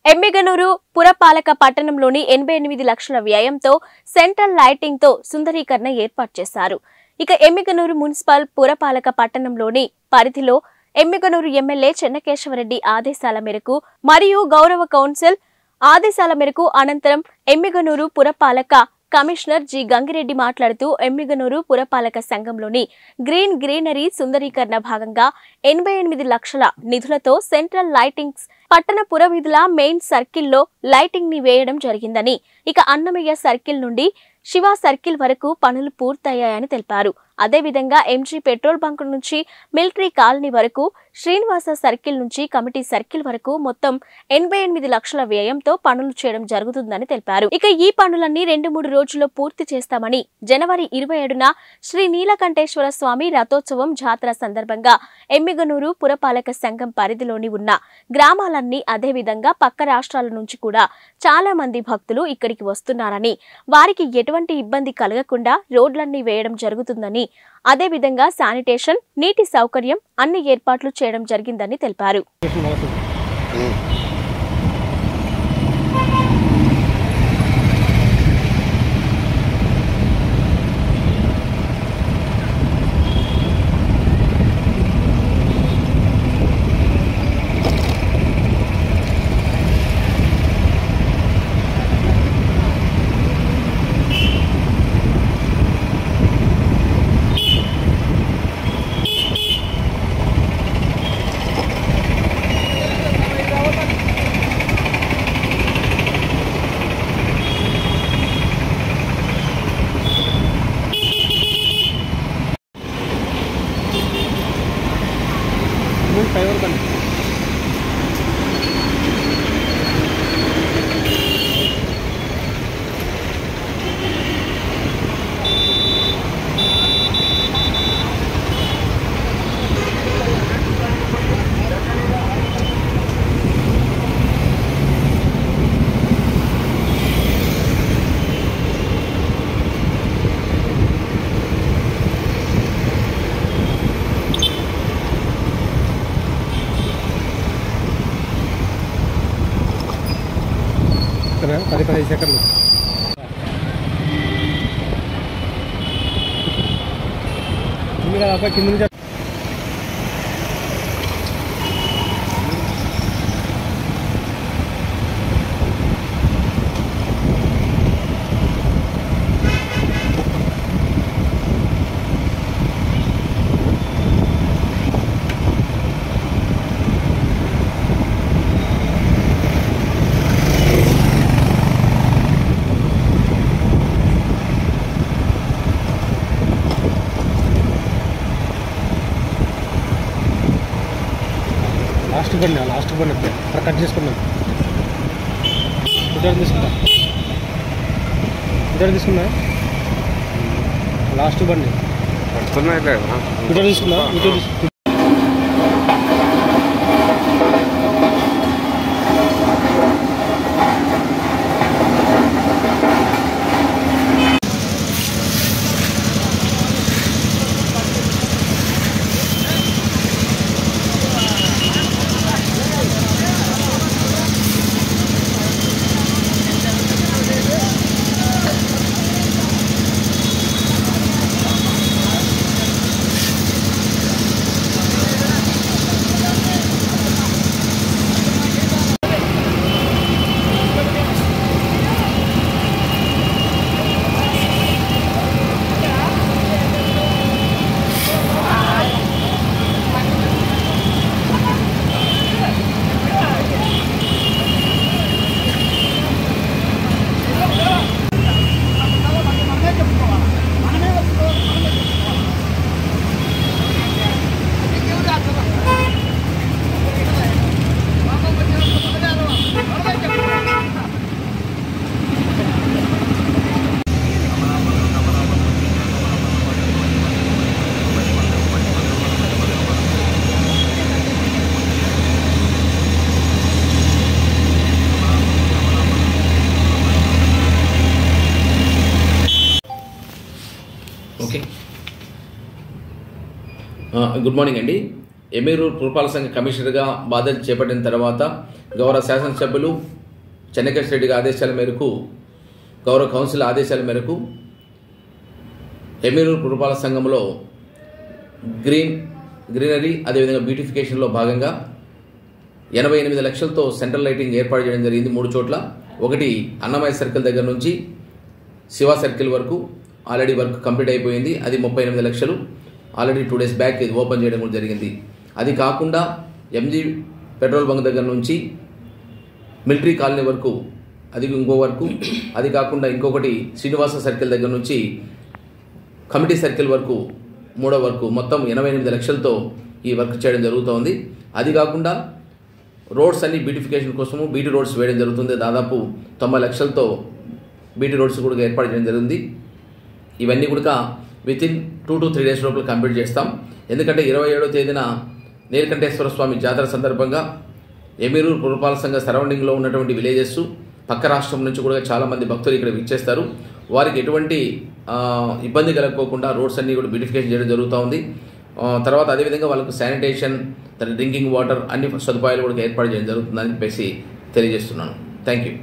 ఎమ్మిగనూరు పురపాలక పట్టణంలోని 88 లక్షల వ్యయంతో సెంట్రల్ లైటింగ్ తో సుందరీకరణ ఏర్పాటు చేశారు. ఇక ఎమ్మిగనూరు మున్సిపల్ పురపాలక పట్టణంలోని పరిధిలో ఎమ్మిగనూరు ఎమ్మెల్యే చెన్నకేశవరెడ్డి ఆదేశాల మేరకు మరియు గౌరవ కౌన్సిల్ ఆదేశాల మేరకు అనంతరం ఎమ్మిగనూరు పురపాలక కమిషనర్ జి గంగిరెడ్డి మాట్లాడుతూ ఎమ్మిగనూరు పురపాలక సంఘంలోని గ్రీనరీ సుందరీకరణ భాగంగా 88 లక్షల నిధులతో సెంట్రల్ లైటింగ్స్ పట్టణ పురవీధుల మెయిన్ సర్కిల్లో లైటింగ్ ని వేయడం జరిగిందని, ఇక అన్నమయ్య సర్కిల్ నుండి శివ సర్కిల్ వరకు పనులు పూర్తయ్యాయని తెలిపారు. అదేవిధంగా ఎంజీ పెట్రోల్ బంక్ నుంచి మిలిటరీ కాలనీ వరకు, శ్రీనివాస సర్కిల్ నుంచి కమిటీ సర్కిల్ వరకు మొత్తం 88 లక్షల వ్యయంతో పనులు చేయడం జరుగుతుందని తెలిపారు. ఇక ఈ పనులన్నీ 2-3 రోజుల్లో పూర్తి చేస్తామని, జనవరి 27న శ్రీ నీలకంఠేశ్వర స్వామి రథోత్సవం జాతర సందర్భంగా ఎమ్మిగనూరు పురపాలక సంఘం పరిధిలోని ఉన్న గ్రామాలన్నీ, అదేవిధంగా పక్క రాష్ట్రాల నుంచి కూడా చాలా మంది భక్తులు ఇక్కడికి వస్తున్నారని, వారికి ఎటువంటి ఇబ్బంది కలగకుండా రోడ్లన్నీ వేయడం జరుగుతుందని, అదేవిధంగా శానిటేషన్, నీటి సౌకర్యం అన్ని ఏర్పాట్లు చేయడం జరిగిందని తెలిపారు. పది సెకండ్లు కింద నుంచి లాస్ట్ బండి అక్కడ కట్ చేసుకున్నాం. ఇద్దరు తీసుకున్నా లాస్ట్ బండి ఇద్దరు తీసుకున్నా. ఓకే, గుడ్ మార్నింగ్ అండి. ఎమ్మిగనూరు పురపాలక సంఘ కమిషనర్గా బాధ్యతలు చేపట్టిన తర్వాత గౌరవ శాసనసభ్యులు చెన్నకేశ్ రెడ్డి ఆదేశాల మేరకు, గౌరవ కౌన్సిల్ ఆదేశాల మేరకు ఎమ్మిగనూరు పురపాలక సంఘంలో గ్రీనరీ అదేవిధంగా బ్యూటిఫికేషన్లో భాగంగా 88 లక్షలతో సెంట్రల్ లైటింగ్ ఏర్పాటు చేయడం జరిగింది 3 చోట్ల. ఒకటి అన్నమయ్య సర్కిల్ దగ్గర నుంచి శివ సర్కిల్ వరకు ఆల్రెడీ వర్క్ కంప్లీట్ అయిపోయింది. అది 38 లక్షలు. ఆల్రెడీ 2 days బ్యాక్ ఇది ఓపెన్ చేయడం కూడా జరిగింది. అది కాకుండా ఎంజీ పెట్రోల్ బంక్ దగ్గర నుంచి మిలిటరీ కాలనీ వరకు అది ఇంకో వర్కు. అది కాకుండా ఇంకొకటి శ్రీనివాస సర్కిల్ దగ్గర నుంచి కమిటీ సర్కిల్ వరకు 3వ వర్కు. మొత్తం 88 లక్షలతో ఈ వర్క్ చేయడం జరుగుతోంది. అది కాకుండా రోడ్స్ అన్ని బ్యూటిఫికేషన్ కోసము బీటీ రోడ్స్ వేయడం జరుగుతుంది. దాదాపు 90 లక్షలతో బీటీ రోడ్స్ కూడా ఏర్పాటు చేయడం జరిగింది. ఇవన్నీ కూడా వితిన్ 2 to 3 days లోపల కంప్లీట్ చేస్తాం. ఎందుకంటే 27వ తేదీన నీలకంఠేశ్వర స్వామి జాతర సందర్భంగా ఎమ్మిగనూరు పురపాలక సంఘ సరౌండింగ్లో ఉన్నటువంటి విలేజెస్, పక్క రాష్ట్రం నుంచి కూడా చాలామంది భక్తులు ఇక్కడ విచ్చేస్తారు. వారికి ఎటువంటి ఇబ్బంది కలగకోకుండా రోడ్స్ అన్నీ కూడా బ్యూటిఫికేషన్ చేయడం జరుగుతూ ఉంది. తర్వాత అదేవిధంగా వాళ్ళకు శానిటేషన్, డ్రింకింగ్ వాటర్ అన్ని సదుపాయాలు కూడా ఏర్పాటు చేయడం జరుగుతుందని చెప్పేసి తెలియజేస్తున్నాను. Thank you.